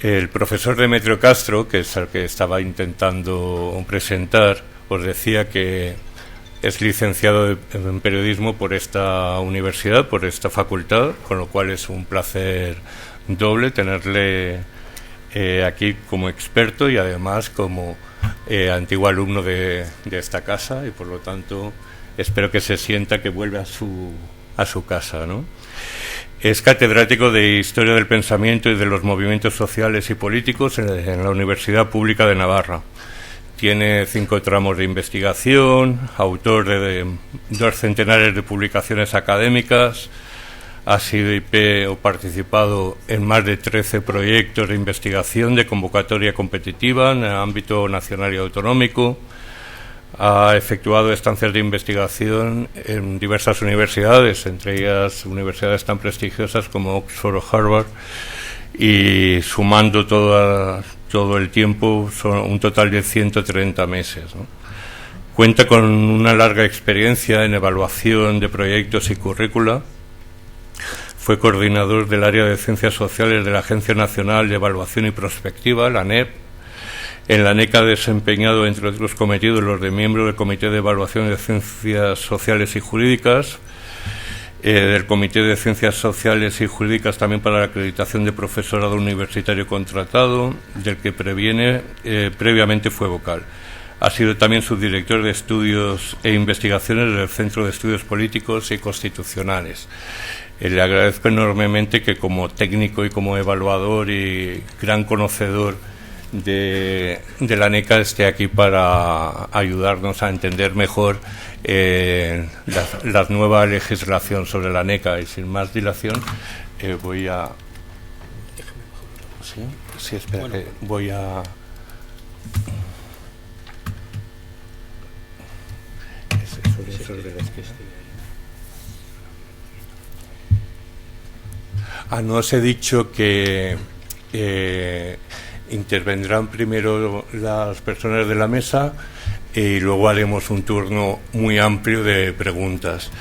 El profesor Demetrio Castro, que es el que estaba intentando presentar, os decía que es licenciado en periodismo por esta universidad, por esta facultad, con lo cual es un placer doble tenerle aquí como experto y además como antiguo alumno de esta casa, y por lo tanto espero que se sienta que vuelve a su casa, ¿no? Es catedrático de Historia del Pensamiento y de los Movimientos Sociales y Políticos en la Universidad Pública de Navarra. Tiene 5 tramos de investigación, autor de 2 centenares de publicaciones académicas, ha sido IP o participado en más de 13 proyectos de investigación de convocatoria competitiva en el ámbito nacional y autonómico. Ha efectuado estancias de investigación en diversas universidades, entre ellas universidades tan prestigiosas como Oxford o Harvard, y sumando todo el tiempo son un total de 130 meses, ¿no? Cuenta con una larga experiencia en evaluación de proyectos y currícula. Fue coordinador del área de Ciencias Sociales de la Agencia Nacional de Evaluación y Prospectiva, la ANEP. En la ANEC ha desempeñado, entre otros cometidos, los de miembro del Comité de Evaluación de Ciencias Sociales y Jurídicas, del Comité de Ciencias Sociales y Jurídicas también para la acreditación de profesorado universitario contratado, del que previamente fue vocal. Ha sido también subdirector de Estudios e Investigaciones del Centro de Estudios Políticos y Constitucionales. Le agradezco enormemente que como técnico y como evaluador y gran conocedor de la ANECA esté aquí para ayudarnos a entender mejor la nueva legislación sobre la ANECA. Y sin más dilación voy a... Sí, espera, bueno. Voy a... no os he dicho que intervendrán primero las personas de la mesa y luego haremos un turno muy amplio de preguntas.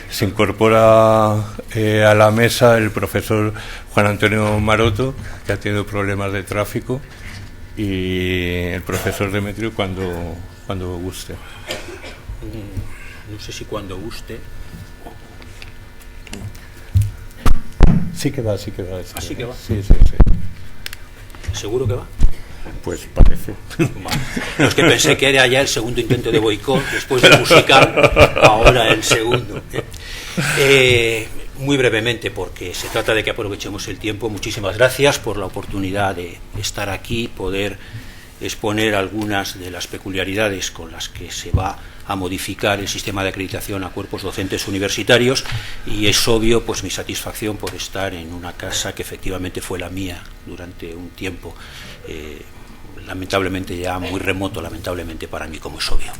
Se incorpora a la mesa el profesor Juan Antonio Maroto, que ha tenido problemas de tráfico, y el profesor Demetrio cuando guste. No sé si cuando guste. Sí que va. ¿Así que va? Sí. ¿Seguro que va? Pues parece. Vale. No, es que pensé que era ya el segundo intento de boicot, después de musical, ahora el segundo. Muy brevemente, porque se trata de que aprovechemos el tiempo. Muchísimas gracias por la oportunidad de estar aquí, poder exponer algunas de las peculiaridades con las que se va a modificar el sistema de acreditación a cuerpos docentes universitarios, y es obvio pues mi satisfacción por estar en una casa que efectivamente fue la mía durante un tiempo, lamentablemente ya muy remoto, lamentablemente para mí, como es obvio.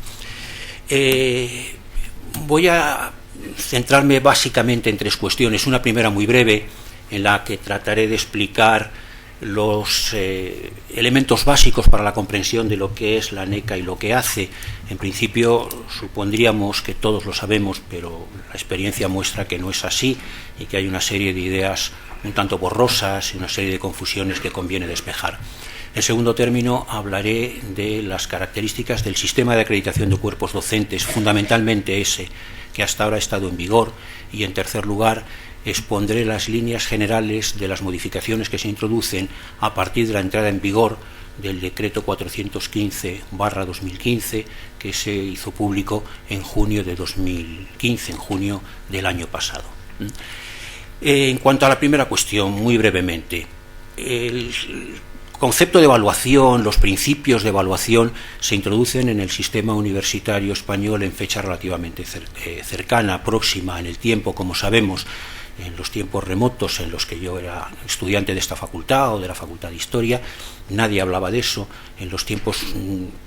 Voy a centrarme básicamente en 3 cuestiones. Una primera muy breve, en la que trataré de explicar los elementos básicos para la comprensión de lo que es la ANECA y lo que hace. En principio supondríamos que todos lo sabemos, pero la experiencia muestra que no es así y que hay una serie de ideas un tanto borrosas y una serie de confusiones que conviene despejar. En segundo término, hablaré de las características del sistema de acreditación de cuerpos docentes, fundamentalmente ese que hasta ahora ha estado en vigor, y en tercer lugar expondré las líneas generales de las modificaciones que se introducen a partir de la entrada en vigor del decreto 415/2015, que se hizo público en junio de 2015, en junio del año pasado. En cuanto a la primera cuestión, muy brevemente, el concepto de evaluación, los principios de evaluación se introducen en el sistema universitario español en fecha relativamente cercana, próxima en el tiempo, como sabemos. En los tiempos remotos en los que yo era estudiante de esta facultad o de la Facultad de Historia, nadie hablaba de eso. En los tiempos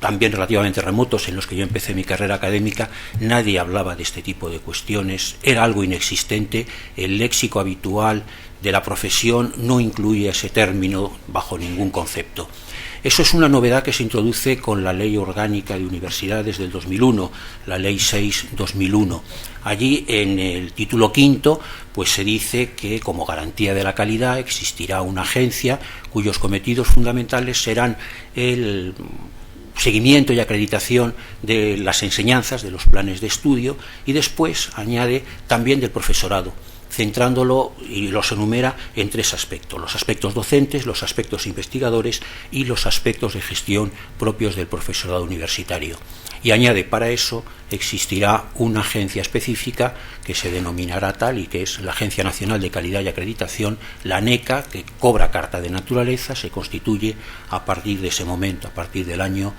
también relativamente remotos en los que yo empecé mi carrera académica, nadie hablaba de este tipo de cuestiones, era algo inexistente. El léxico habitual de la profesión no incluye ese término bajo ningún concepto. Eso es una novedad que se introduce con la Ley Orgánica de Universidades del 2001, la Ley 6/2001. Allí, en el título quinto, pues se dice que como garantía de la calidad existirá una agencia cuyos cometidos fundamentales serán el seguimiento y acreditación de las enseñanzas, de los planes de estudio, y después añade también del profesorado, centrándolo y los enumera en tres aspectos: los aspectos docentes, los aspectos investigadores y los aspectos de gestión propios del profesorado universitario. Y añade, para eso existirá una agencia específica que se denominará tal, y que es la Agencia Nacional de Calidad y Acreditación, la ANECA, que cobra carta de naturaleza, se constituye a partir de ese momento, a partir del año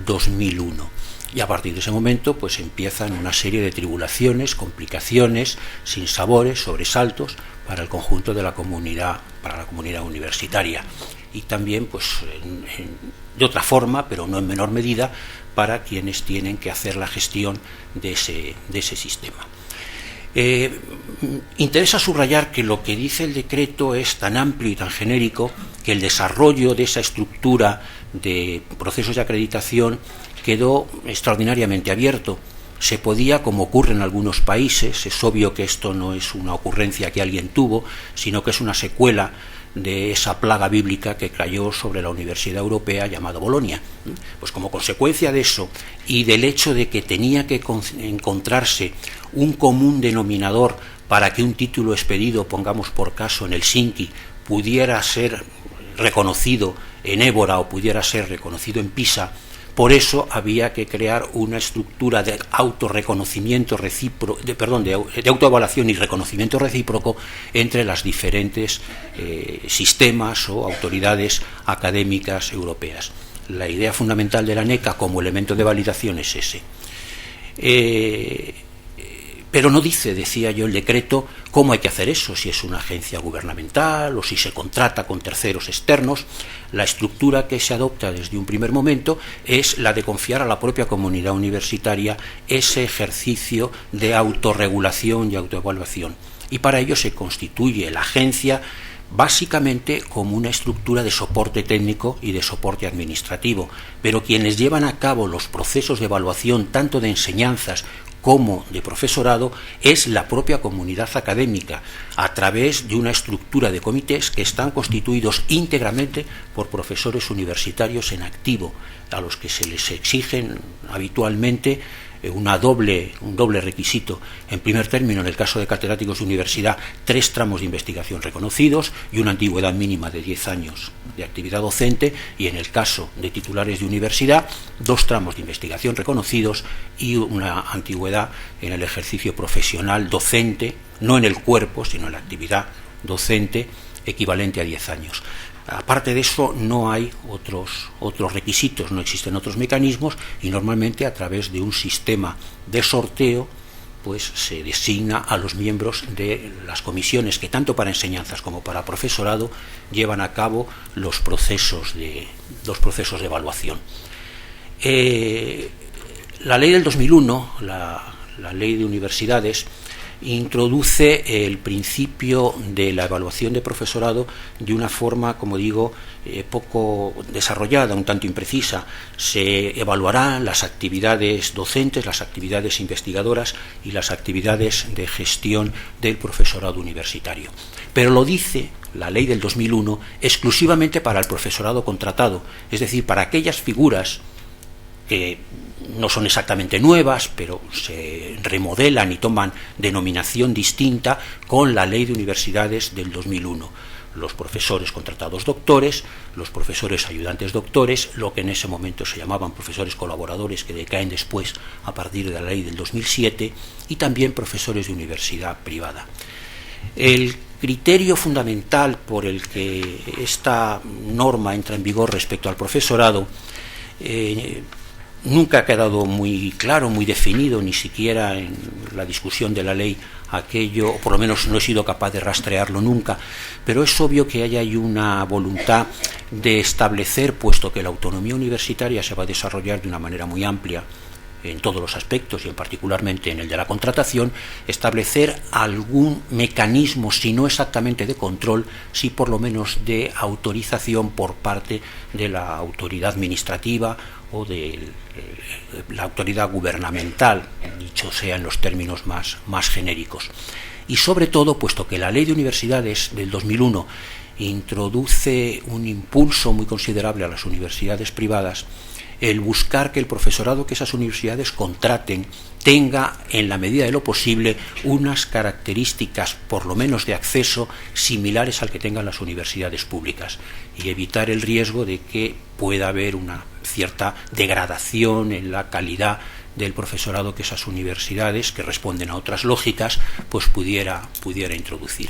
2001. Y a partir de ese momento pues empiezan una serie de tribulaciones, complicaciones, sinsabores, sobresaltos para el conjunto de la comunidad, para la comunidad universitaria, y también pues de otra forma, pero no en menor medida, para quienes tienen que hacer la gestión de ese sistema. Interesa subrayar que lo que dice el decreto es tan amplio y tan genérico que el desarrollo de esa estructura de procesos de acreditación quedó extraordinariamente abierto. Se podía, como ocurre en algunos países, es obvio que esto no es una ocurrencia que alguien tuvo, sino que es una secuela de esa plaga bíblica que cayó sobre la Universidad Europea llamada Bolonia. Pues como consecuencia de eso y del hecho de que tenía que encontrarse un común denominador para que un título expedido, pongamos por caso en Helsinki, pudiera ser reconocido en Évora o pudiera ser reconocido en Pisa, por eso había que crear una estructura de autorreconocimiento recíproco, de autoevaluación y reconocimiento recíproco entre las diferentes sistemas o autoridades académicas europeas. La idea fundamental de la ANECA como elemento de validación es ese. Pero no dice, decía yo, el decreto cómo hay que hacer eso, si es una agencia gubernamental o si se contrata con terceros externos. La estructura que se adopta desde un primer momento es la de confiar a la propia comunidad universitaria ese ejercicio de autorregulación y autoevaluación. Y para ello se constituye la agencia básicamente como una estructura de soporte técnico y de soporte administrativo, pero quienes llevan a cabo los procesos de evaluación tanto de enseñanzas como de profesorado es la propia comunidad académica, a través de una estructura de comités que están constituidos íntegramente por profesores universitarios en activo, a los que se les exigen habitualmente un doble requisito. En primer término, en el caso de catedráticos de universidad, 3 tramos de investigación reconocidos y una antigüedad mínima de 10 años de actividad docente, y en el caso de titulares de universidad, 2 tramos de investigación reconocidos y una antigüedad en el ejercicio profesional docente, no en el cuerpo, sino en la actividad docente, equivalente a 10 años. Aparte de eso, no hay otros requisitos, no existen otros mecanismos, y normalmente a través de un sistema de sorteo pues se designa a los miembros de las comisiones que tanto para enseñanzas como para profesorado llevan a cabo los procesos de evaluación. La ley del 2001, la ley de universidades, introduce el principio de la evaluación de profesorado de una forma, como digo, poco desarrollada, un tanto imprecisa. Se evaluarán las actividades docentes, las actividades investigadoras y las actividades de gestión del profesorado universitario. Pero lo dice la ley del 2001 exclusivamente para el profesorado contratado, es decir, para aquellas figuras que no son exactamente nuevas, pero se remodelan y toman denominación distinta con la Ley de Universidades del 2001. Los profesores contratados doctores, los profesores ayudantes doctores, lo que en ese momento se llamaban profesores colaboradores, que decaen después a partir de la Ley del 2007, y también profesores de universidad privada. El criterio fundamental por el que esta norma entra en vigor respecto al profesorado nunca ha quedado muy claro, muy definido, ni siquiera en la discusión de la ley aquello, o por lo menos no he sido capaz de rastrearlo nunca, pero es obvio que hay una voluntad de establecer, puesto que la autonomía universitaria se va a desarrollar de una manera muy amplia, en todos los aspectos y particularmente en el de la contratación, establecer algún mecanismo, si no exactamente de control, sí por lo menos de autorización por parte de la autoridad administrativa o de la autoridad gubernamental, dicho sea en los términos más genéricos. Y sobre todo, puesto que la Ley de Universidades del 2001 introduce un impulso muy considerable a las universidades privadas, el buscar que el profesorado que esas universidades contraten tenga, en la medida de lo posible, unas características, por lo menos de acceso, similares al que tengan las universidades públicas, y evitar el riesgo de que pueda haber una cierta degradación en la calidad del profesorado que esas universidades, que responden a otras lógicas, pues pudiera introducir.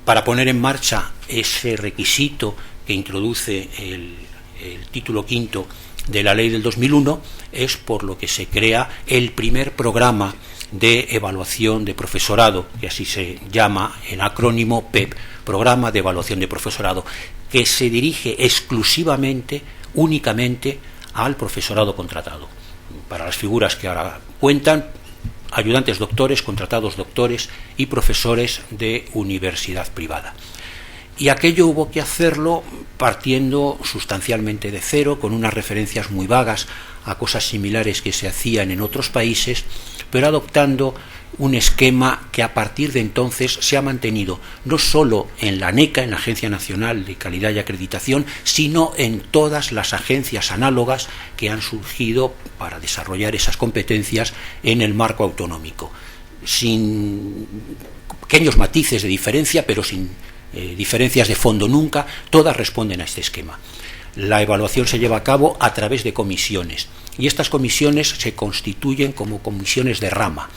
Para poner en marcha ese requisito que introduce el título quinto de la ley del 2001 es por lo que se crea el primer programa de evaluación de profesorado, que así se llama en acrónimo PEP, Programa de Evaluación de Profesorado, que se dirige exclusivamente, únicamente al profesorado contratado. Para las figuras que ahora cuentan, ayudantes doctores, contratados doctores y profesores de universidad privada. Y aquello hubo que hacerlo partiendo sustancialmente de cero, con unas referencias muy vagas a cosas similares que se hacían en otros países, pero adoptando un esquema que a partir de entonces se ha mantenido no solo en la ANECA, en la Agencia Nacional de Calidad y Acreditación, sino en todas las agencias análogas que han surgido para desarrollar esas competencias en el marco autonómico, sin pequeños matices de diferencia, pero sin diferencias de fondo nunca, todas responden a este esquema. La evaluación se lleva a cabo a través de comisiones, y estas comisiones se constituyen como comisiones de rama.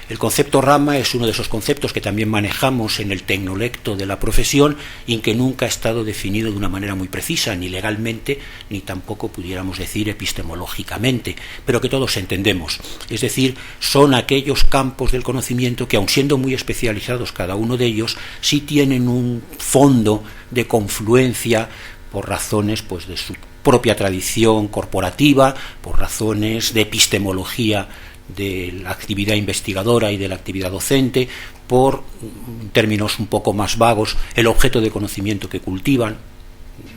El concepto rama es uno de esos conceptos que también manejamos en el tecnolecto de la profesión y que nunca ha estado definido de una manera muy precisa, ni legalmente, ni tampoco pudiéramos decir epistemológicamente, pero que todos entendemos. Es decir, son aquellos campos del conocimiento que, aun siendo muy especializados cada uno de ellos, sí tienen un fondo de confluencia por razones pues de su propia tradición corporativa, por razones de epistemología de la actividad investigadora y de la actividad docente, por términos un poco más vagos, el objeto de conocimiento que cultivan.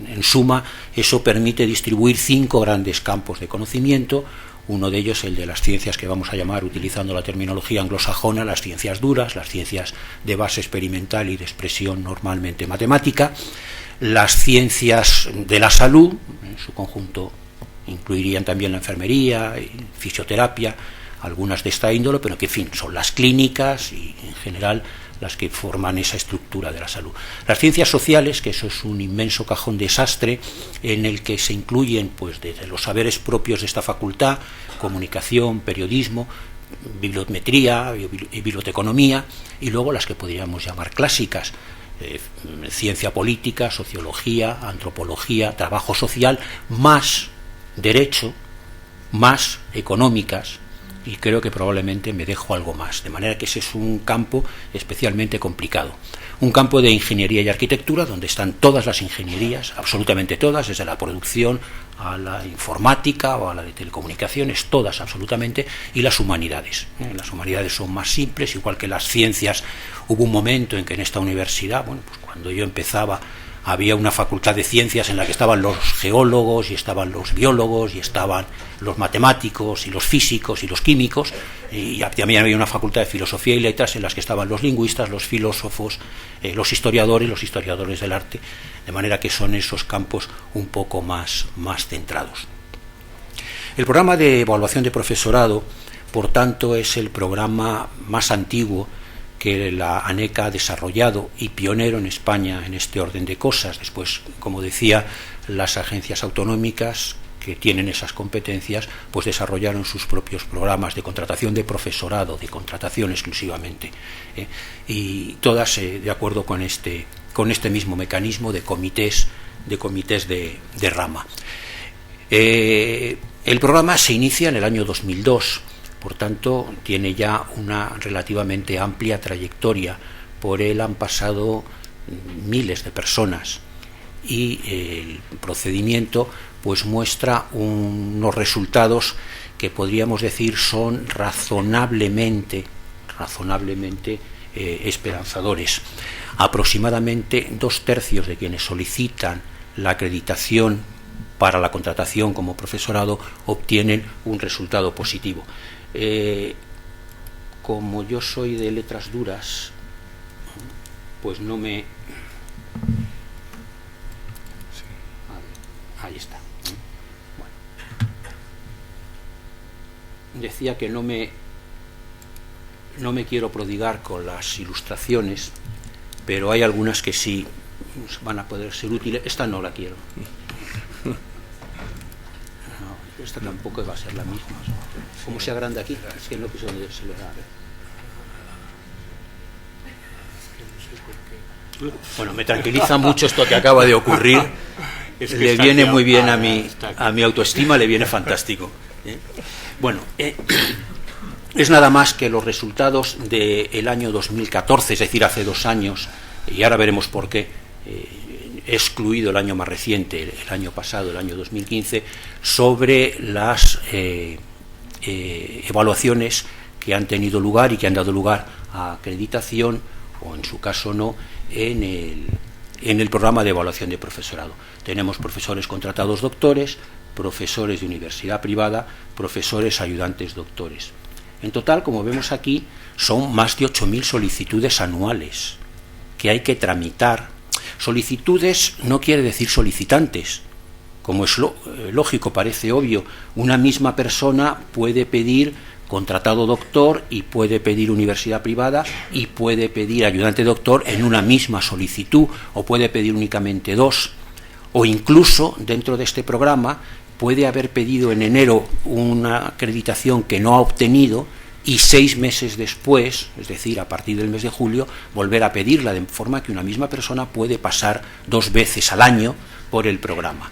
En suma, eso permite distribuir 5 grandes campos de conocimiento, uno de ellos el de las ciencias que vamos a llamar, utilizando la terminología anglosajona, las ciencias duras, las ciencias de base experimental y de expresión normalmente matemática, las ciencias de la salud, en su conjunto incluirían también la enfermería y fisioterapia, algunas de esta índole, pero que en fin, son las clínicas y en general las que forman esa estructura de la salud. Las ciencias sociales, que eso es un inmenso cajón desastre en el que se incluyen pues desde los saberes propios de esta facultad, comunicación, periodismo, bibliometría y biblioteconomía, y luego las que podríamos llamar clásicas, ciencia política, sociología, antropología, trabajo social, más derecho, más económicas, y creo que probablemente me dejo algo más, de manera que ese es un campo especialmente complicado. Un campo de ingeniería y arquitectura donde están todas las ingenierías, absolutamente todas, desde la producción a la informática o a la de telecomunicaciones, todas absolutamente, y las humanidades. Las humanidades son más simples, igual que las ciencias. Hubo un momento en que en esta universidad, bueno, pues cuando yo empezaba, había una facultad de ciencias en la que estaban los geólogos y estaban los biólogos y estaban los matemáticos y los físicos y los químicos, y también había una facultad de filosofía y letras en las que estaban los lingüistas, los filósofos, los historiadores del arte, de manera que son esos campos un poco más centrados. El programa de evaluación de profesorado, por tanto, es el programa más antiguo que la ANECA ha desarrollado y pionero en España en este orden de cosas. Después, como decía, las agencias autonómicas que tienen esas competencias pues desarrollaron sus propios programas de contratación de profesorado, de contratación exclusivamente, y todas de acuerdo con este mismo mecanismo de comités de rama. El programa se inicia en el año 2002. Por tanto, tiene ya una relativamente amplia trayectoria. Por él han pasado miles de personas y el procedimiento pues muestra unos resultados que podríamos decir son razonablemente esperanzadores. Aproximadamente 2/3 de quienes solicitan la acreditación para la contratación como profesorado obtienen un resultado positivo. Como yo soy de letras duras, pues no me... Ahí está. Bueno. Decía que no me quiero prodigar con las ilustraciones, pero hay algunas que sí van a poder ser útiles. Esta no la quiero. No, esta tampoco va a ser la misma. ¿Cómo se agranda aquí? Es que no sé dónde se le da. Bueno, me tranquiliza mucho esto que acaba de ocurrir. Es que le viene muy bien a mi autoestima, le viene fantástico. Bueno, es nada más que los resultados del año 2014, es decir, hace 2 años, y ahora veremos por qué, he excluido el año más reciente, el año pasado, el año 2015, sobre las evaluaciones que han tenido lugar y que han dado lugar a acreditación, o en su caso no, en el programa de evaluación de profesorado. Tenemos profesores contratados doctores, profesores de universidad privada, profesores ayudantes doctores. En total, como vemos aquí, son más de 8.000 solicitudes anuales que hay que tramitar. Solicitudes no quiere decir solicitantes. Como es lógico, parece obvio, una misma persona puede pedir contratado doctor y puede pedir universidad privada y puede pedir ayudante doctor en una misma solicitud, o puede pedir únicamente 2, o incluso dentro de este programa puede haber pedido en enero una acreditación que no ha obtenido y 6 meses después, es decir, a partir del mes de julio, volver a pedirla, de forma que una misma persona puede pasar 2 veces al año por el programa.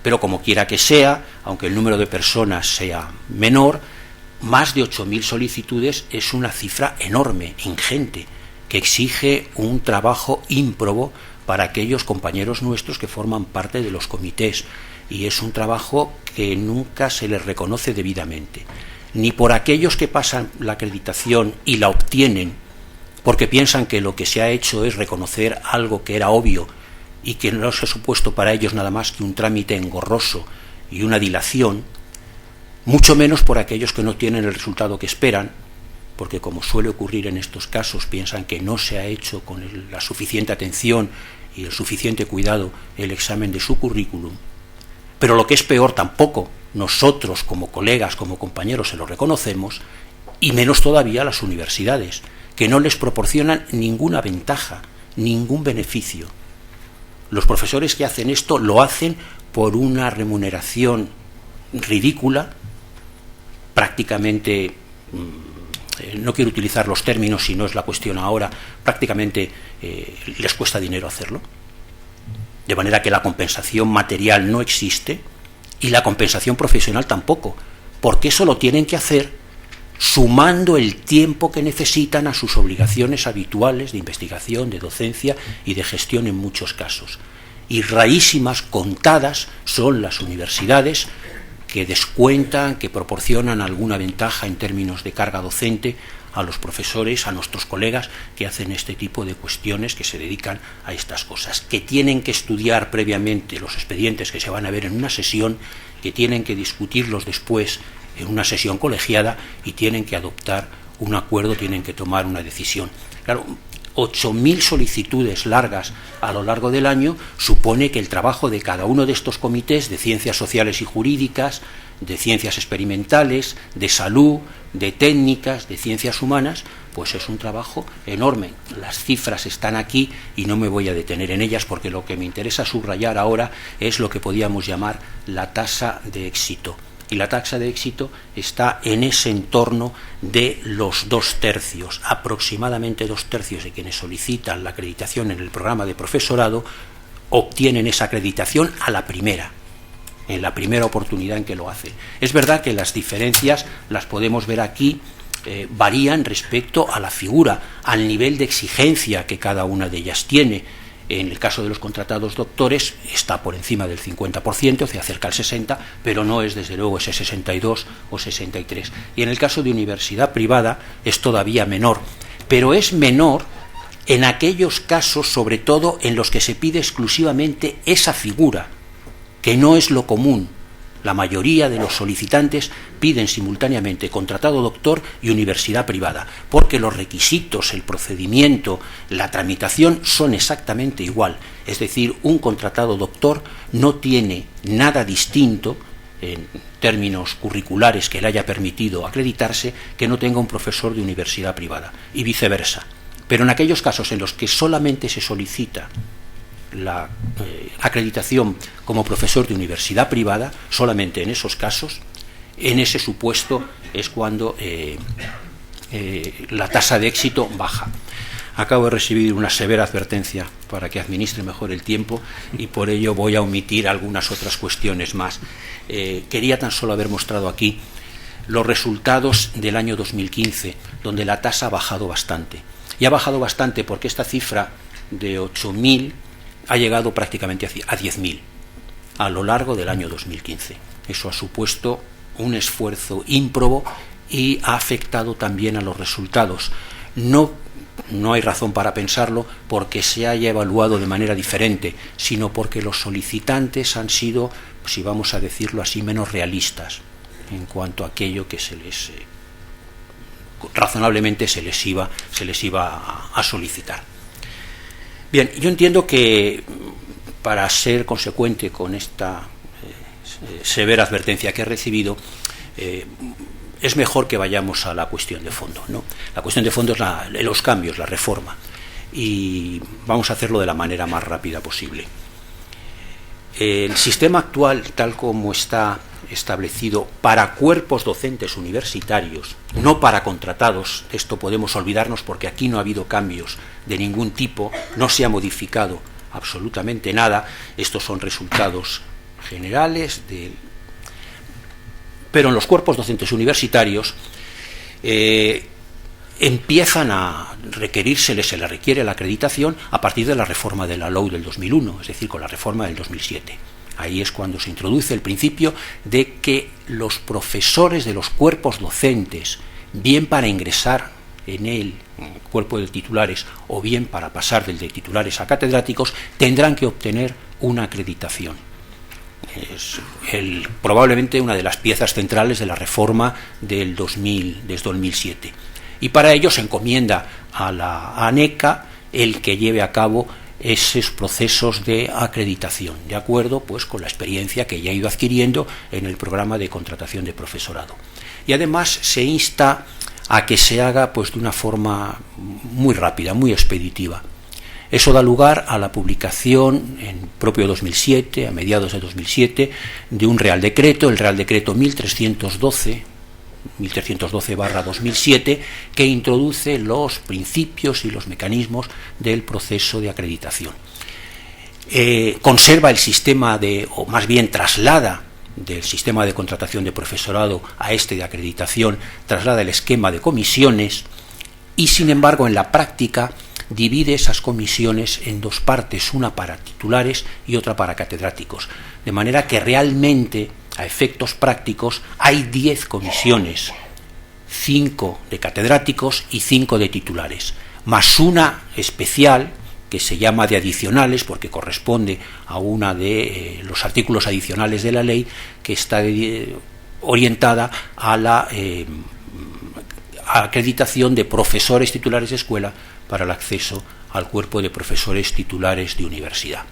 Pero como quiera que sea, aunque el número de personas sea menor, más de 8.000 solicitudes es una cifra enorme, ingente, que exige un trabajo ímprobo para aquellos compañeros nuestros que forman parte de los comités, y es un trabajo que nunca se les reconoce debidamente, ni por aquellos que pasan la acreditación y la obtienen porque piensan que lo que se ha hecho es reconocer algo que era obvio y que no se ha supuesto para ellos nada más que un trámite engorroso y una dilación, mucho menos por aquellos que no tienen el resultado que esperan, porque como suele ocurrir en estos casos, piensan que no se ha hecho con la suficiente atención y el suficiente cuidado el examen de su currículum. Pero lo que es peor, tampoco nosotros como colegas, como compañeros se lo reconocemos, y menos todavía las universidades, que no les proporcionan ninguna ventaja, ningún beneficio. Los profesores que hacen esto lo hacen por una remuneración ridícula, prácticamente, no quiero utilizar los términos si no es la cuestión ahora, prácticamente les cuesta dinero hacerlo, de manera que la compensación material no existe y la compensación profesional tampoco, porque eso lo tienen que hacer sumando el tiempo que necesitan a sus obligaciones habituales de investigación, de docencia y de gestión en muchos casos. Y rarísimas, contadas, son las universidades que descuentan, que proporcionan alguna ventaja en términos de carga docente a los profesores, a nuestros colegas que hacen este tipo de cuestiones, que se dedican a estas cosas, que tienen que estudiar previamente los expedientes que se van a ver en una sesión, que tienen que discutirlos después en una sesión colegiada y tienen que adoptar un acuerdo, tienen que tomar una decisión. Claro, 8.000 solicitudes largas a lo largo del año supone que el trabajo de cada uno de estos comités de ciencias sociales y jurídicas, de ciencias experimentales, de salud, de técnicas, de ciencias humanas, pues es un trabajo enorme. Las cifras están aquí y no me voy a detener en ellas, porque lo que me interesa subrayar ahora es lo que podíamos llamar la tasa de éxito. Y la tasa de éxito está en ese entorno de los 2/3. Aproximadamente 2/3 de quienes solicitan la acreditación en el programa de profesorado obtienen esa acreditación a la primera, en la primera oportunidad en que lo hacen. Es verdad que las diferencias las podemos ver aquí, varían respecto a la figura, al nivel de exigencia que cada una de ellas tiene. En el caso de los contratados doctores está por encima del 50%, se acerca al 60%, pero no es desde luego ese 62 o 63. Y en el caso de universidad privada es todavía menor, pero es menor en aquellos casos, sobre todo en los que se pide exclusivamente esa figura, que no es lo común. La mayoría de los solicitantes piden simultáneamente contratado doctor y universidad privada, porque los requisitos, el procedimiento, la tramitación son exactamente igual. Es decir, un contratado doctor no tiene nada distinto en términos curriculares que le haya permitido acreditarse que no tenga un profesor de universidad privada, y viceversa. Pero en aquellos casos en los que solamente se solicita la acreditación como profesor de universidad privada, solamente en esos casos, en ese supuesto es cuando la tasa de éxito baja. Acabo de recibir una severa advertencia para que administre mejor el tiempo y por ello voy a omitir algunas otras cuestiones más. Quería tan solo haber mostrado aquí los resultados del año 2015, donde la tasa ha bajado bastante. Y ha bajado bastante porque esta cifra de 8.000 ha llegado prácticamente a 10.000 a lo largo del año 2015. Eso ha supuesto un esfuerzo ímprobo y ha afectado también a los resultados. No hay razón para pensarlo porque se haya evaluado de manera diferente, sino porque los solicitantes han sido, si vamos a decirlo así, menos realistas en cuanto a aquello que razonablemente se les iba a solicitar. Bien, yo entiendo que para ser consecuente con esta severa advertencia que he recibido, es mejor que vayamos a la cuestión de fondo, ¿no? La cuestión de fondo es los cambios, la reforma, y vamos a hacerlo de la manera más rápida posible. El sistema actual, tal como está establecido para cuerpos docentes universitarios, no para contratados, esto podemos olvidarnos porque aquí no ha habido cambios de ningún tipo, no se ha modificado absolutamente nada, estos son resultados generales, pero en los cuerpos docentes universitarios empiezan a requerirse, se les requiere la acreditación a partir de la reforma de la LOU del 2001, es decir, con la reforma del 2007. Ahí es cuando se introduce el principio de que los profesores de los cuerpos docentes, bien para ingresar en el cuerpo de titulares o bien para pasar del de titulares a catedráticos, tendrán que obtener una acreditación. Es probablemente una de las piezas centrales de la reforma del 2007. Y para ello se encomienda a la ANECA el que lleve a cabo esos procesos de acreditación, de acuerdo pues con la experiencia que ya ha ido adquiriendo en el programa de contratación de profesorado. Y además se insta a que se haga pues de una forma muy rápida, muy expeditiva. Eso da lugar a la publicación en propio 2007, a mediados de 2007, de un Real Decreto, el Real Decreto 1312/2007, que introduce los principios y los mecanismos del proceso de acreditación. Conserva el sistema o más bien traslada del sistema de contratación de profesorado a este de acreditación, traslada el esquema de comisiones y, sin embargo, en la práctica divide esas comisiones en dos partes, una para titulares y otra para catedráticos, de manera que realmente, a efectos prácticos, hay 10 comisiones, 5 de catedráticos y 5 de titulares, más una especial que se llama de adicionales porque corresponde a una de los artículos adicionales de la ley, que está orientada a la acreditación de profesores titulares de escuela para el acceso al cuerpo de profesores titulares de universidad.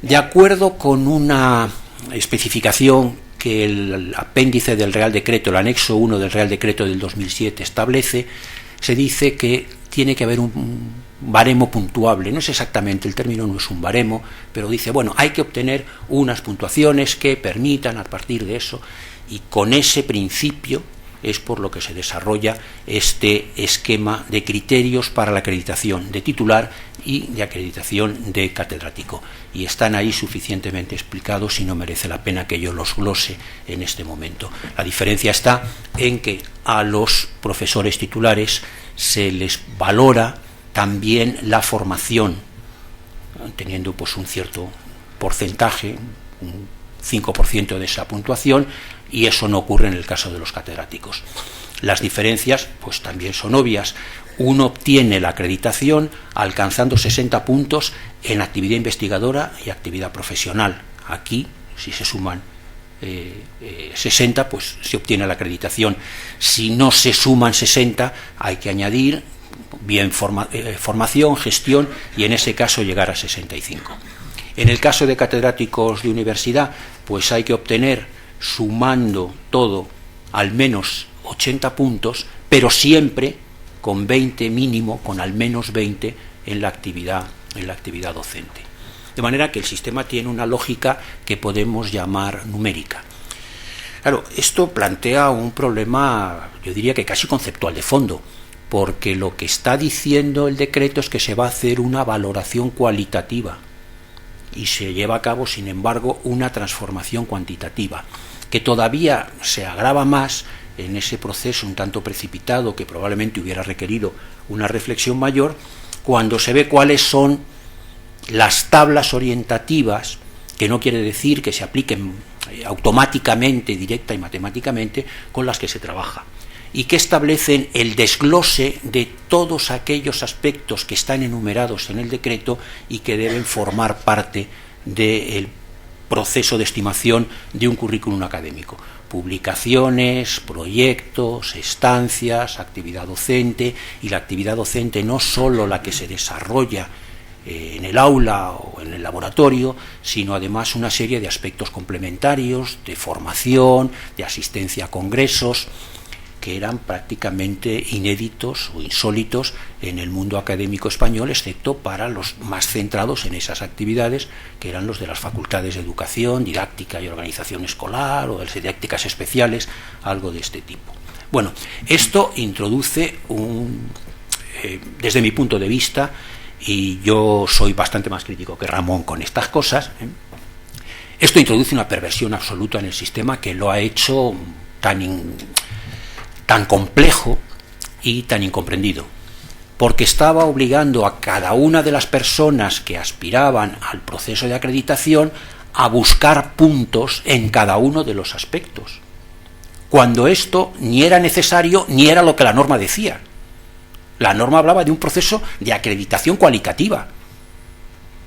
De acuerdo con una especificación que el apéndice del Real Decreto, el anexo 1 del Real Decreto del 2007 establece, se dice que tiene que haber un baremo puntuable. No es exactamente, el término no es un baremo, pero dice, bueno, hay que obtener unas puntuaciones que permitan a partir de eso, y con ese principio es por lo que se desarrolla este esquema de criterios para la acreditación de titular y de acreditación de catedrático. Y están ahí suficientemente explicados y no merece la pena que yo los glose en este momento. La diferencia está en que a los profesores titulares se les valora también la formación teniendo pues un cierto porcentaje, un 5% de esa puntuación, y eso no ocurre en el caso de los catedráticos. Las diferencias pues también son obvias. Uno obtiene la acreditación alcanzando 60 puntos en actividad investigadora y actividad profesional. Aquí, si se suman 60, pues se obtiene la acreditación. Si no se suman 60, hay que añadir bien formación, gestión, y en ese caso llegar a 65. En el caso de catedráticos de universidad, pues hay que obtener, sumando todo, al menos 80 puntos, pero siempre con 20 mínimo, con al menos 20 en la actividad docente. De manera que el sistema tiene una lógica que podemos llamar numérica. Claro, esto plantea un problema, yo diría que casi conceptual de fondo, porque lo que está diciendo el decreto es que se va a hacer una valoración cualitativa y se lleva a cabo, sin embargo, una transformación cuantitativa, que todavía se agrava más en ese proceso un tanto precipitado que probablemente hubiera requerido una reflexión mayor, cuando se ve cuáles son las tablas orientativas, que no quiere decir que se apliquen automáticamente, directa y matemáticamente, con las que se trabaja, y que establecen el desglose de todos aquellos aspectos que están enumerados en el decreto y que deben formar parte del proceso de estimación de un currículum académico. Publicaciones, proyectos, estancias, actividad docente, y la actividad docente no solo la que se desarrolla en el aula o en el laboratorio, sino además una serie de aspectos complementarios, de formación, de asistencia a congresos, que eran prácticamente inéditos o insólitos en el mundo académico español, excepto para los más centrados en esas actividades, que eran los de las facultades de educación, didáctica y organización escolar, o de las didácticas especiales, algo de este tipo. Bueno, esto introduce desde mi punto de vista, y yo soy bastante más crítico que Ramón con estas cosas, esto introduce una perversión absoluta en el sistema que lo ha hecho tan complejo y tan incomprendido, porque estaba obligando a cada una de las personas que aspiraban al proceso de acreditación a buscar puntos en cada uno de los aspectos, cuando esto ni era necesario ni era lo que la norma decía. La norma hablaba de un proceso de acreditación cualitativa,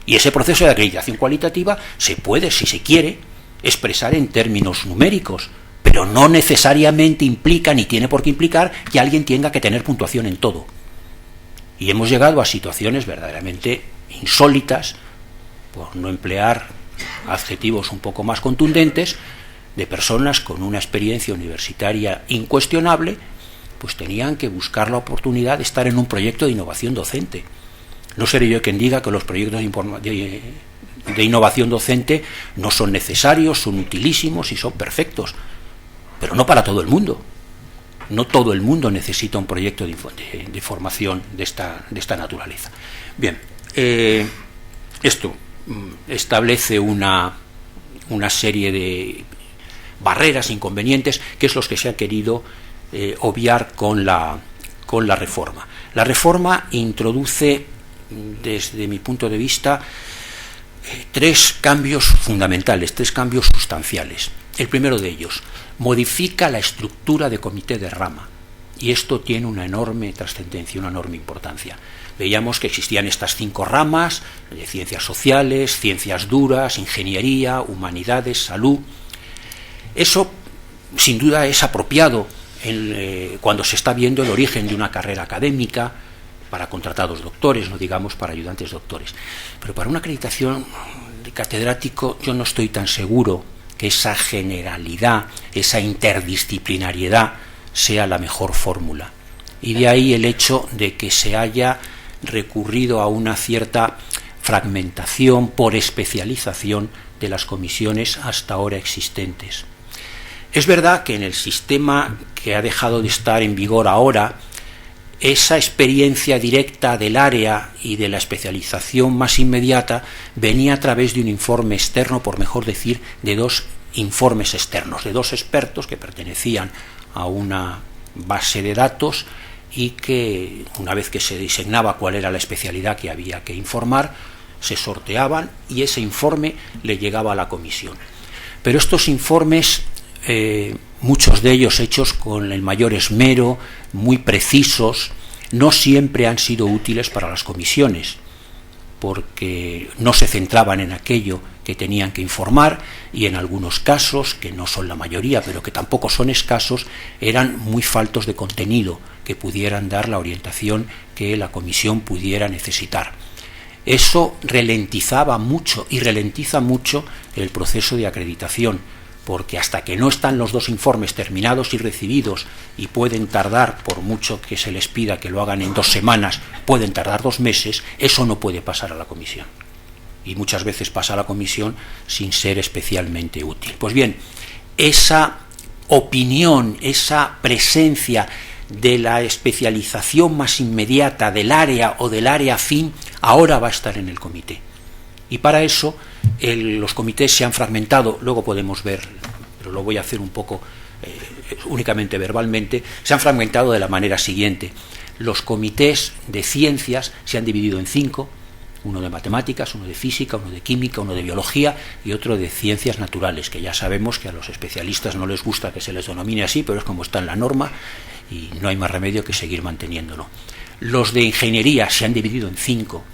y ese proceso de acreditación cualitativa se puede, si se quiere, expresar en términos numéricos, pero no necesariamente implica, ni tiene por qué implicar, que alguien tenga que tener puntuación en todo. Y hemos llegado a situaciones verdaderamente insólitas, por no emplear adjetivos un poco más contundentes, de personas con una experiencia universitaria incuestionable, pues tenían que buscar la oportunidad de estar en un proyecto de innovación docente. No seré yo quien diga que los proyectos de innovación docente no son necesarios, son utilísimos y son perfectos, pero no para todo el mundo. No todo el mundo necesita un proyecto de formación de esta naturaleza. Bien, esto establece una serie de barreras, inconvenientes, que es los que se ha querido obviar con la reforma. La reforma introduce, desde mi punto de vista, tres cambios fundamentales, tres cambios sustanciales. El primero de ellos, modifica la estructura de comité de rama, y esto tiene una enorme trascendencia, una enorme importancia. Veíamos que existían estas 5 ramas de ciencias sociales, ciencias duras, ingeniería, humanidades, salud. Eso, sin duda, es apropiado cuando se está viendo el origen de una carrera académica para contratados doctores, no digamos para ayudantes doctores. Pero para una acreditación de catedrático yo no estoy tan seguro que esa generalidad, esa interdisciplinariedad sea la mejor fórmula. Y de ahí el hecho de que se haya recurrido a una cierta fragmentación por especialización de las comisiones hasta ahora existentes. Es verdad que en el sistema que ha dejado de estar en vigor ahora, esa experiencia directa del área y de la especialización más inmediata venía a través de un informe externo, por mejor decir, de 2 informes externos, de 2 expertos que pertenecían a una base de datos y que, una vez que se designaba cuál era la especialidad que había que informar, se sorteaban y ese informe le llegaba a la comisión. Pero estos informes, muchos de ellos hechos con el mayor esmero, muy precisos, no siempre han sido útiles para las comisiones, porque no se centraban en aquello que tenían que informar, y en algunos casos, que no son la mayoría, pero que tampoco son escasos, eran muy faltos de contenido que pudieran dar la orientación que la comisión pudiera necesitar. Eso ralentizaba mucho y ralentiza mucho el proceso de acreditación, porque hasta que no están los dos informes terminados y recibidos, y pueden tardar, por mucho que se les pida que lo hagan en 2 semanas, pueden tardar 2 meses, eso no puede pasar a la comisión. Y muchas veces pasa a la comisión sin ser especialmente útil. Pues bien, esa opinión, esa presencia de la especialización más inmediata del área o del área afín, ahora va a estar en el comité. Y para eso los comités se han fragmentado, luego podemos ver, pero lo voy a hacer un poco únicamente verbalmente, se han fragmentado de la manera siguiente. Los comités de ciencias se han dividido en 5, uno de matemáticas, uno de física, uno de química, uno de biología y otro de ciencias naturales, que ya sabemos que a los especialistas no les gusta que se les denomine así, pero es como está en la norma y no hay más remedio que seguir manteniéndolo. Los de ingeniería se han dividido en 5,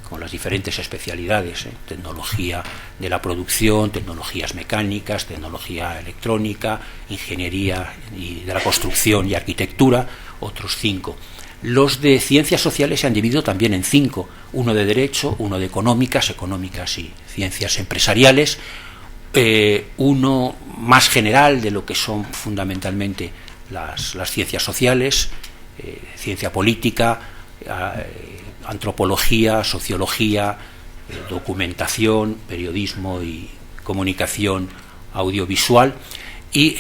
con las diferentes especialidades, tecnología de la producción, tecnologías mecánicas, tecnología electrónica, ingeniería de la construcción y arquitectura, otros 5. Los de ciencias sociales se han dividido también en 5, uno de derecho, uno de económicas y ciencias empresariales, uno más general de lo que son fundamentalmente las ciencias sociales, ciencia política, antropología, sociología, documentación, periodismo y comunicación audiovisual, y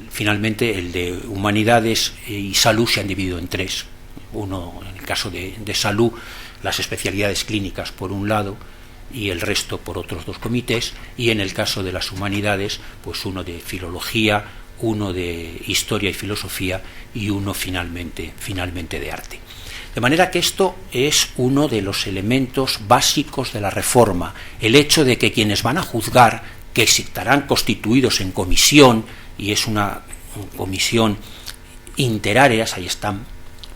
finalmente el de humanidades y salud se han dividido en 3. Uno, en el caso de salud, las especialidades clínicas por un lado y el resto por otros 2 comités, y en el caso de las humanidades, pues uno de filología, uno de historia y filosofía y uno finalmente de arte. De manera que esto es uno de los elementos básicos de la reforma, el hecho de que quienes van a juzgar, que estarán constituidos en comisión, y es una comisión interáreas, ahí están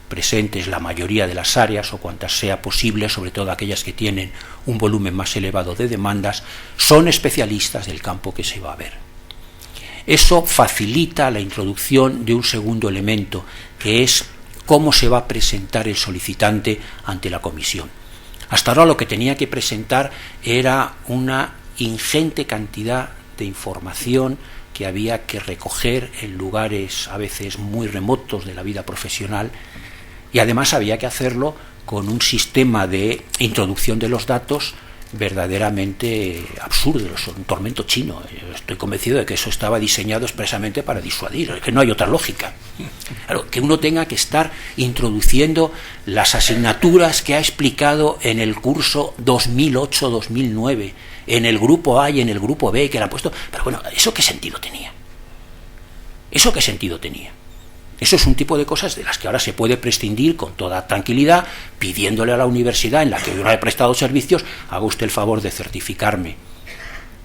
presentes la mayoría de las áreas, o cuantas sea posible, sobre todo aquellas que tienen un volumen más elevado de demandas, son especialistas del campo que se va a ver. Eso facilita la introducción de un segundo elemento, que es cómo se va a presentar el solicitante ante la comisión. Hasta ahora lo que tenía que presentar era una ingente cantidad de información que había que recoger en lugares a veces muy remotos de la vida profesional, y además había que hacerlo con un sistema de introducción de los datos verdaderamente absurdo, es un tormento chino. Yo estoy convencido de que eso estaba diseñado expresamente para disuadir, es que no hay otra lógica. Claro, que uno tenga que estar introduciendo las asignaturas que ha explicado en el curso 2008-2009, en el grupo A y en el grupo B, que le han puesto. Pero bueno, ¿eso qué sentido tenía? ¿Eso qué sentido tenía? Eso es un tipo de cosas de las que ahora se puede prescindir con toda tranquilidad, pidiéndole a la universidad en la que yo no he prestado servicios, haga usted el favor de certificarme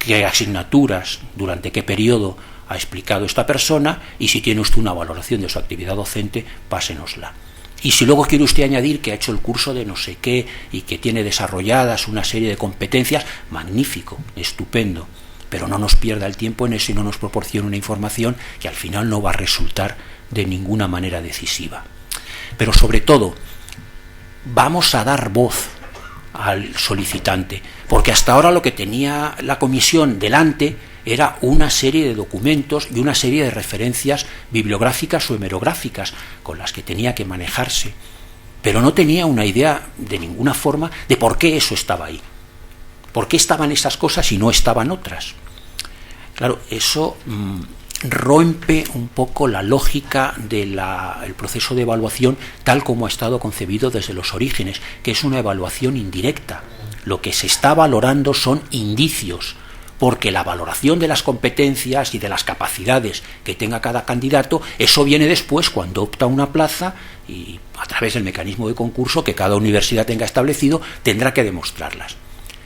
qué asignaturas, durante qué periodo ha explicado esta persona, y si tiene usted una valoración de su actividad docente, pásenosla. Y si luego quiere usted añadir que ha hecho el curso de no sé qué y que tiene desarrolladas una serie de competencias, magnífico, estupendo, pero no nos pierda el tiempo en eso y no nos proporcione una información que al final no va a resultar de ninguna manera decisiva. Pero sobre todo, vamos a dar voz al solicitante, porque hasta ahora lo que tenía la comisión delante era una serie de documentos y una serie de referencias bibliográficas o hemerográficas con las que tenía que manejarse, pero no tenía una idea de ninguna forma de por qué eso estaba ahí, por qué estaban esas cosas y no estaban otras. Claro, eso rompe un poco la lógica del proceso de evaluación tal como ha estado concebido desde los orígenes, que es una evaluación indirecta. Lo que se está valorando son indicios, porque la valoración de las competencias y de las capacidades que tenga cada candidato, eso viene después cuando opta una plaza y a través del mecanismo de concurso que cada universidad tenga establecido tendrá que demostrarlas.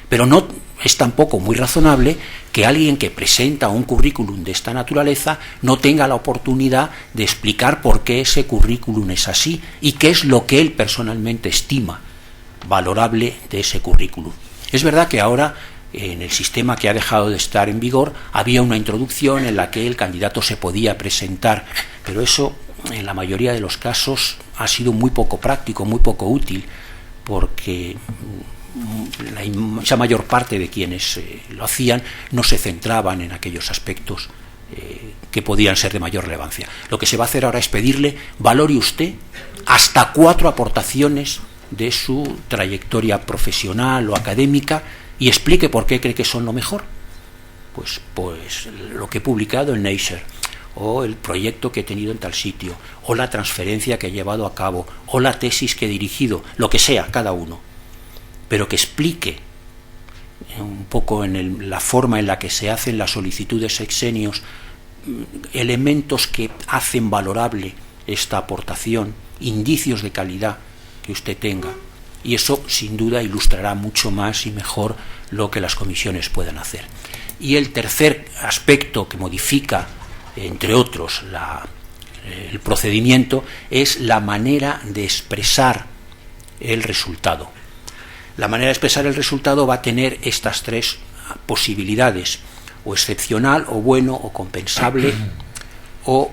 Pero no es tampoco muy razonable que alguien que presenta un currículum de esta naturaleza no tenga la oportunidad de explicar por qué ese currículum es así y qué es lo que él personalmente estima valorable de ese currículum. Es verdad que ahora, en el sistema que ha dejado de estar en vigor, había una introducción en la que el candidato se podía presentar, pero eso en la mayoría de los casos ha sido muy poco práctico, muy poco útil, porque la mayor parte de quienes lo hacían no se centraban en aquellos aspectos que podían ser de mayor relevancia. Lo que se va a hacer ahora es pedirle: valore usted hasta 4 aportaciones de su trayectoria profesional o académica y explique por qué cree que son lo mejor. Pues lo que he publicado en Neisser, o el proyecto que he tenido en tal sitio, o la transferencia que he llevado a cabo, o la tesis que he dirigido, lo que sea, cada uno, pero que explique un poco en la forma en la que se hacen las solicitudes exenios, elementos que hacen valorable esta aportación, indicios de calidad que usted tenga, y eso sin duda ilustrará mucho más y mejor lo que las comisiones puedan hacer. Y el tercer aspecto que modifica, entre otros, el procedimiento, es la manera de expresar el resultado. La manera de expresar el resultado va a tener estas 3 posibilidades: o excepcional, o bueno, o compensable, o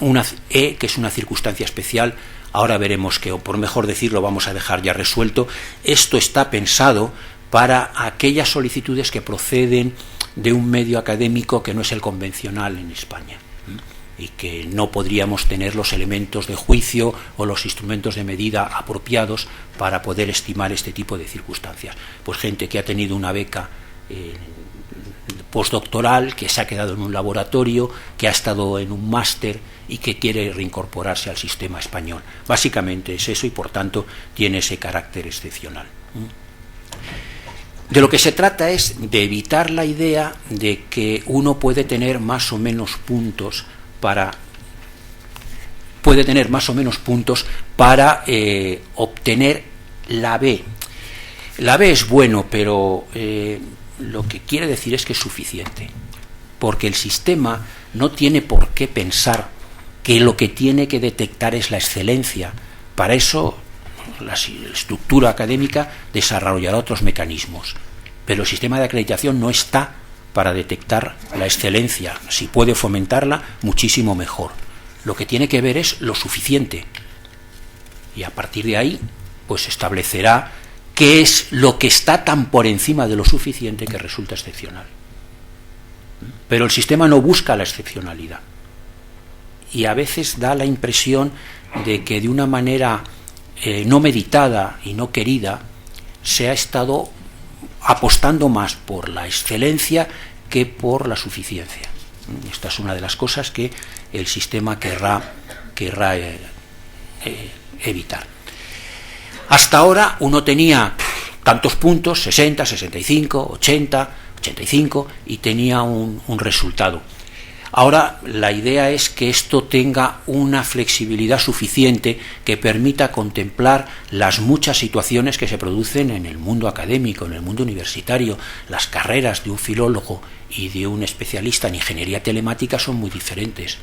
una que es una circunstancia especial. Ahora veremos que, o por mejor decirlo, vamos a dejar ya resuelto. Esto está pensado para aquellas solicitudes que proceden de un medio académico que no es el convencional en España, y que no podríamos tener los elementos de juicio o los instrumentos de medida apropiados para poder estimar este tipo de circunstancias. Pues gente que ha tenido una beca postdoctoral, que se ha quedado en un laboratorio, que ha estado en un máster y que quiere reincorporarse al sistema español. Básicamente es eso, y por tanto tiene ese carácter excepcional. De lo que se trata es de evitar la idea de que uno puede tener más o menos puntos para obtener la B. La B es bueno, pero lo que quiere decir es que es suficiente, porque el sistema no tiene por qué pensar que lo que tiene que detectar es la excelencia. Para eso la estructura académica desarrollará otros mecanismos, pero el sistema de acreditación no está para detectar la excelencia. Si puede fomentarla, muchísimo mejor. Lo que tiene que ver es lo suficiente, y a partir de ahí pues establecerá qué es lo que está tan por encima de lo suficiente que resulta excepcional. Pero el sistema no busca la excepcionalidad, y a veces da la impresión de que de una manera no meditada y no querida se ha estado apostando más por la excelencia que por la suficiencia. Esta es una de las cosas que el sistema querrá evitar. Hasta ahora uno tenía tantos puntos, 60, 65, 80, 85, y tenía un resultado. Ahora la idea es que esto tenga una flexibilidad suficiente que permita contemplar las muchas situaciones que se producen en el mundo académico, en el mundo universitario. Las carreras de un filólogo y de un especialista en ingeniería telemática son muy diferentes,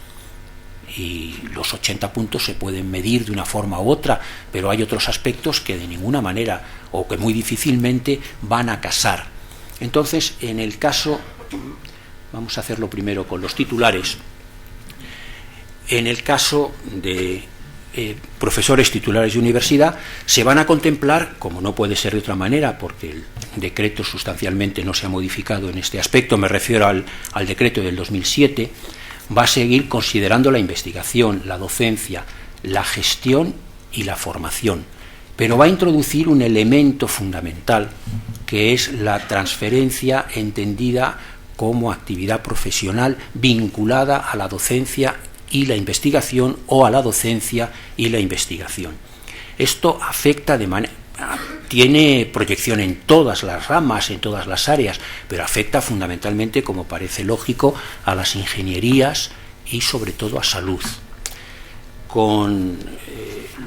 y los 80 puntos se pueden medir de una forma u otra, pero hay otros aspectos que de ninguna manera, o que muy difícilmente, van a casar. Entonces, en el caso, vamos a hacerlo primero con los titulares. En el caso de profesores titulares de universidad, se van a contemplar, como no puede ser de otra manera, porque el decreto sustancialmente no se ha modificado en este aspecto, me refiero al decreto del 2007, va a seguir considerando la investigación, la docencia, la gestión y la formación, pero va a introducir un elemento fundamental, que es la transferencia entendida como actividad profesional vinculada a la docencia y la investigación, o a la docencia y la investigación. Esto afecta tiene proyección en todas las ramas, en todas las áreas, pero afecta fundamentalmente, como parece lógico, a las ingenierías y sobre todo a salud. con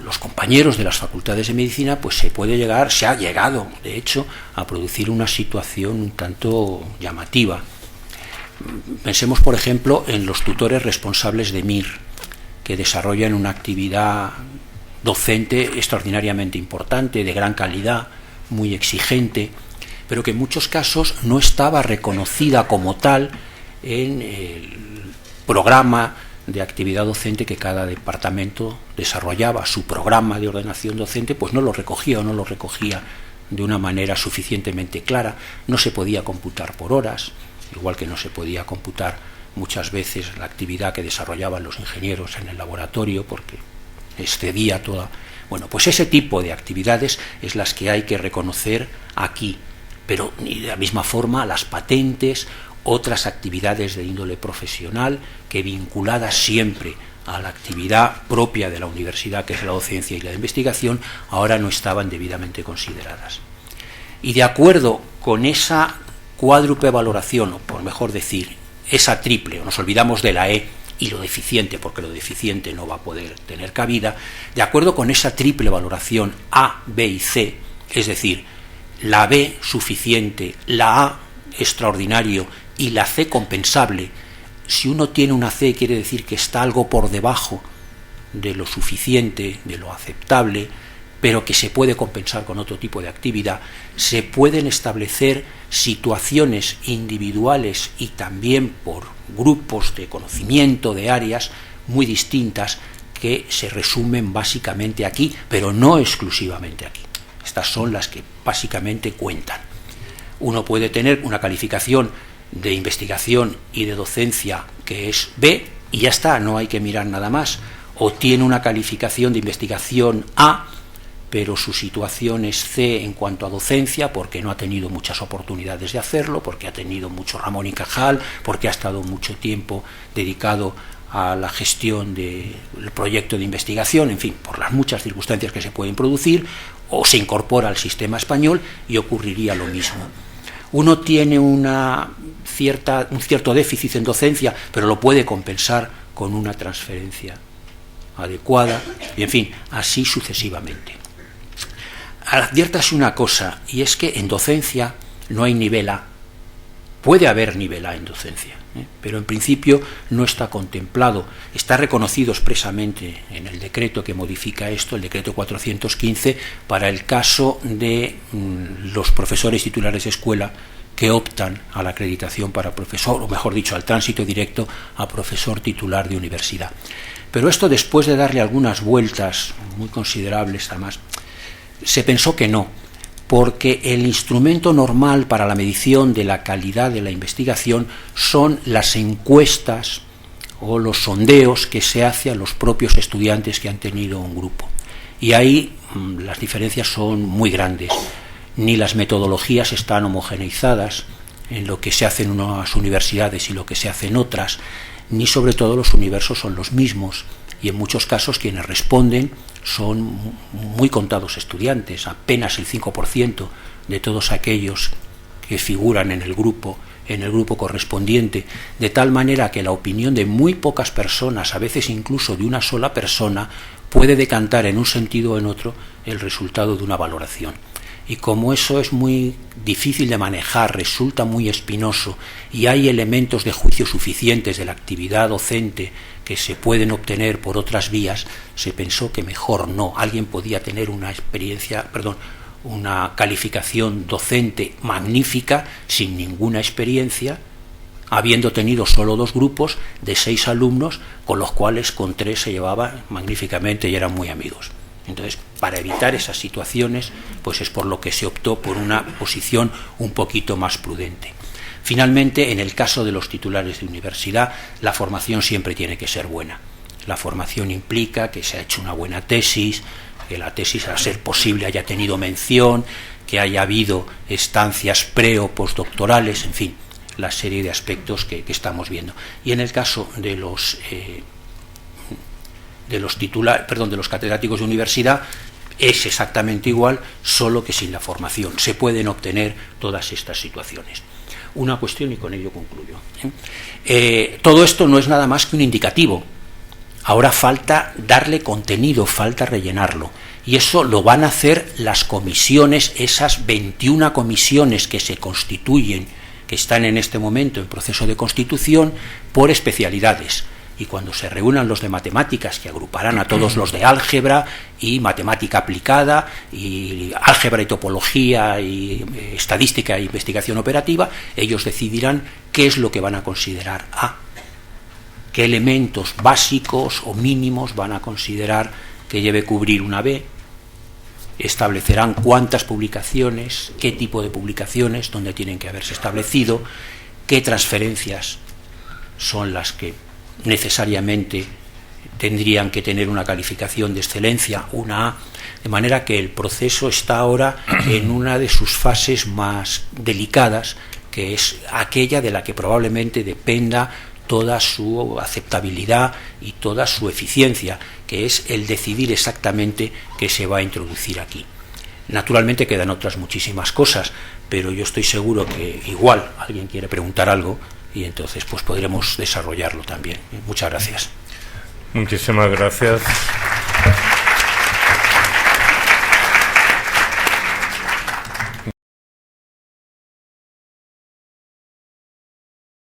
los compañeros de las facultades de medicina, pues se ha llegado, de hecho, a producir una situación un tanto llamativa. Pensemos, por ejemplo, en los tutores responsables de MIR, que desarrollan una actividad docente extraordinariamente importante, de gran calidad, muy exigente, pero que en muchos casos no estaba reconocida como tal en el programa de actividad docente que cada departamento desarrollaba. Su programa de ordenación docente pues no lo recogía de una manera suficientemente clara, no se podía computar por horas, igual que no se podía computar muchas veces la actividad que desarrollaban los ingenieros en el laboratorio porque excedía toda. Bueno, pues ese tipo de actividades es las que hay que reconocer aquí, pero de la misma forma las patentes, otras actividades de índole profesional que vinculadas siempre a la actividad propia de la universidad, que es la docencia y la investigación, ahora no estaban debidamente consideradas. Y de acuerdo con esa cuádruple valoración, o por mejor decir, esa triple, o nos olvidamos de la E y lo deficiente, porque lo deficiente no va a poder tener cabida, de acuerdo con esa triple valoración A, B y C, es decir, la B suficiente, la A extraordinario y la C compensable. Si uno tiene una C quiere decir que está algo por debajo de lo suficiente, de lo aceptable, pero que se puede compensar con otro tipo de actividad. Se pueden establecer situaciones individuales y también por grupos de conocimiento de áreas muy distintas que se resumen básicamente aquí, pero no exclusivamente aquí. Estas son las que básicamente cuentan. Uno puede tener una calificación de investigación y de docencia que es B y ya está, no hay que mirar nada más, o tiene una calificación de investigación A pero su situación es C en cuanto a docencia porque no ha tenido muchas oportunidades de hacerlo, porque ha tenido mucho Ramón y Cajal, porque ha estado mucho tiempo dedicado a la gestión del proyecto de investigación, en fin, por las muchas circunstancias que se pueden producir, o se incorpora al sistema español y ocurriría lo mismo. Uno tiene un cierto déficit en docencia, pero lo puede compensar con una transferencia adecuada, y en fin, así sucesivamente. Adviértase una cosa, y es que en docencia no hay nivel A. Puede haber nivel A en docencia, pero en principio no está contemplado. Está reconocido expresamente en el decreto que modifica esto, el decreto 415, para el caso de los profesores titulares de escuela que optan a la acreditación para profesor, o mejor dicho, al tránsito directo a profesor titular de universidad. Pero esto, después de darle algunas vueltas muy considerables, además, se pensó que no, porque el instrumento normal para la medición de la calidad de la investigación son las encuestas o los sondeos que se hace a los propios estudiantes que han tenido un grupo. Y ahí las diferencias son muy grandes. Ni las metodologías están homogeneizadas en lo que se hace en unas universidades y lo que se hace en otras, ni sobre todo los universos son los mismos. Y en muchos casos quienes responden son muy contados estudiantes, apenas el 5% de todos aquellos que figuran en el grupo correspondiente, de tal manera que la opinión de muy pocas personas, a veces incluso de una sola persona, puede decantar en un sentido o en otro el resultado de una valoración. Y como eso es muy difícil de manejar, resulta muy espinoso y hay elementos de juicio suficientes de la actividad docente que se pueden obtener por otras vías, se pensó que mejor no. Alguien podía tener una calificación docente magnífica sin ninguna experiencia, habiendo tenido solo 2 grupos de 6 alumnos, con los cuales con 3 se llevaba magníficamente y eran muy amigos. Entonces, para evitar esas situaciones, pues es por lo que se optó por una posición un poquito más prudente. Finalmente, en el caso de los titulares de universidad, la formación siempre tiene que ser buena. La formación implica que se ha hecho una buena tesis, que la tesis, a ser posible, haya tenido mención, que haya habido estancias pre- o postdoctorales, en fin, la serie de aspectos que estamos viendo. Y en el caso de los catedráticos de universidad es exactamente igual, solo que sin la formación. Se pueden obtener todas estas situaciones. Una cuestión y con ello concluyo. Todo esto no es nada más que un indicativo. Ahora falta darle contenido, falta rellenarlo. Y eso lo van a hacer las comisiones, esas 21 comisiones que se constituyen, que están en este momento en proceso de constitución, por especialidades. Y cuando se reúnan los de matemáticas, que agruparán a todos los de álgebra y matemática aplicada, y álgebra y topología, y estadística e investigación operativa, ellos decidirán qué es lo que van a considerar A, qué elementos básicos o mínimos van a considerar que debe cubrir una B, establecerán cuántas publicaciones, qué tipo de publicaciones, dónde tienen que haberse establecido, qué transferencias son las que necesariamente tendrían que tener una calificación de excelencia, una A, de manera que el proceso está ahora en una de sus fases más delicadas, que es aquella de la que probablemente dependa toda su aceptabilidad y toda su eficiencia, que es el decidir exactamente qué se va a introducir aquí. Naturalmente quedan otras muchísimas cosas, pero yo estoy seguro que igual alguien quiere preguntar algo y entonces pues podremos desarrollarlo también. Muchas gracias. Muchísimas gracias.